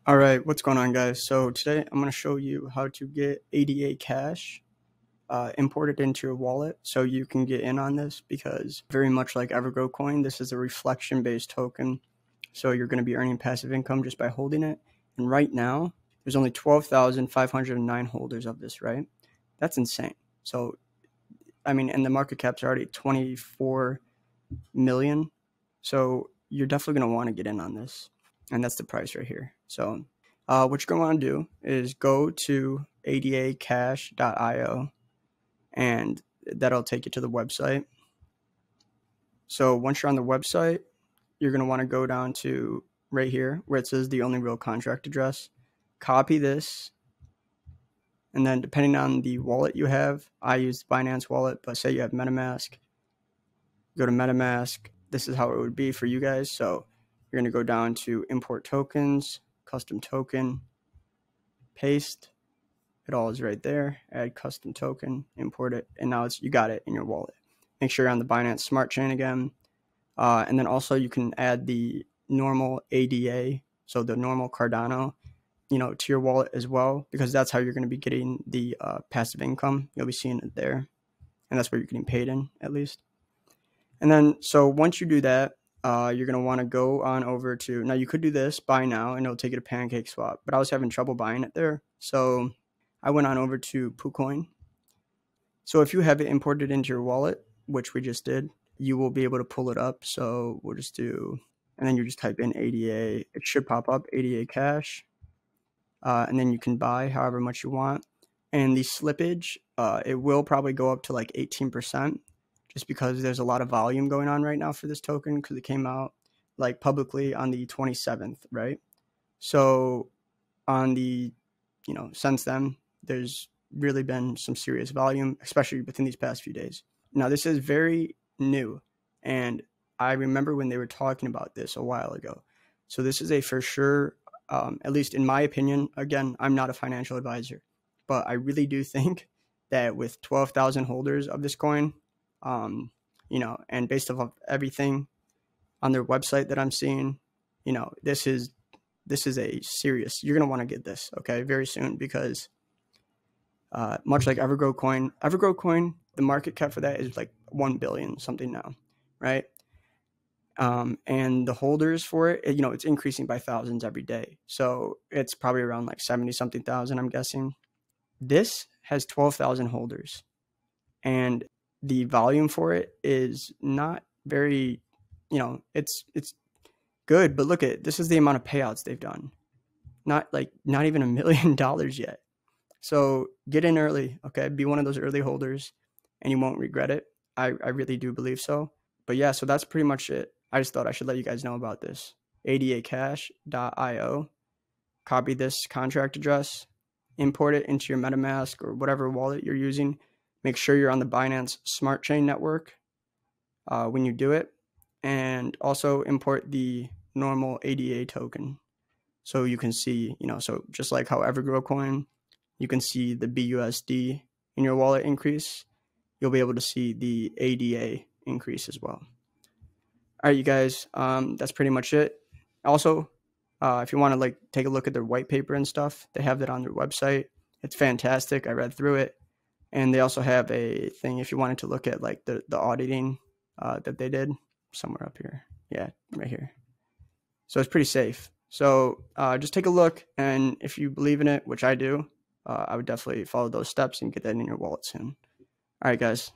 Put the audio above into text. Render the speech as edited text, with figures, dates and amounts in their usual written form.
All right, what's going on, guys? So today I'm going to show you how to get ADACash imported into your wallet so you can get in on this, because very much like Evergrow Coin, this is a reflection-based token. So you're going to be earning passive income just by holding it. And right now, there's only 12,509 holders of this, right? That's insane. So, I mean, and the market cap's already 24 million. So you're definitely going to want to get in on this. And that's the price right here. So what you're going to want to do is go to ADACash.io, and that'll take you to the website. So once you're on the website, you're going to want to go down to right here where it says the only real contract address. Copy this. And then depending on the wallet you have, I use the Binance wallet, but say you have Metamask, go to Metamask. This is how it would be for you guys. So you're going to go down to import tokens, custom token, paste. It all is right there. Add custom token, import it, and now you got it in your wallet. Make sure you're on the Binance Smart Chain again. And then also you can add the normal ADA, so the normal Cardano, to your wallet as well, because that's how you're going to be getting the passive income. You'll be seeing it there, and that's where you're getting paid in, at least. And then, so once you do that, you're going to want to go on over to, now you could do this, buy now, and it'll take you to PancakeSwap, but I was having trouble buying it there. So I went on over to PooCoin. So if you have it imported into your wallet, which we just did, you will be able to pull it up. So we'll just do, and then you just type in ADA. It should pop up, ADACash. And then you can buy however much you want. And the slippage, it will probably go up to like 18%. Just because there's a lot of volume going on right now for this token, because it came out like publicly on the 27th, right? So on the, since then, there's really been some serious volume, especially within these past few days. Now, this is very new, and I remember when they were talking about this a while ago. So this is a for sure, at least in my opinion, again, I'm not a financial advisor, but I really do think that with 12,000 holders of this coin, and based off of everything on their website that I'm seeing, this is a serious, you're going to want to get this, okay, very soon, because much like Evergrow Coin, the market cap for that is like 1 billion something now, right? And the holders for it, it's increasing by thousands every day. So it's probably around like 70 something thousand, I'm guessing. This has 12,000 holders, and the volume for it is not very, it's good, but look at, this is the amount of payouts they've done. Not even $1 million yet. So get in early, okay? Be one of those early holders and you won't regret it. I really do believe so. But yeah, so that's pretty much it. I just thought I should let you guys know about this. ADACash.io. Copy this contract address, import it into your MetaMask or whatever wallet you're using. Make sure you're on the Binance Smart Chain network when you do it. And also import the normal ADA token. So you can see, so just like how Evergrow Coin, you can see the BUSD in your wallet increase. You'll be able to see the ADA increase as well. All right, you guys, that's pretty much it. Also, if you want to take a look at their white paper and stuff, they have that on their website. It's fantastic. I read through it. And they also have a thing if you wanted to look at the auditing that they did somewhere up here. Yeah, right here. So it's pretty safe. So just take a look. And if you believe in it, which I do, I would definitely follow those steps and get that in your wallet soon. All right, guys.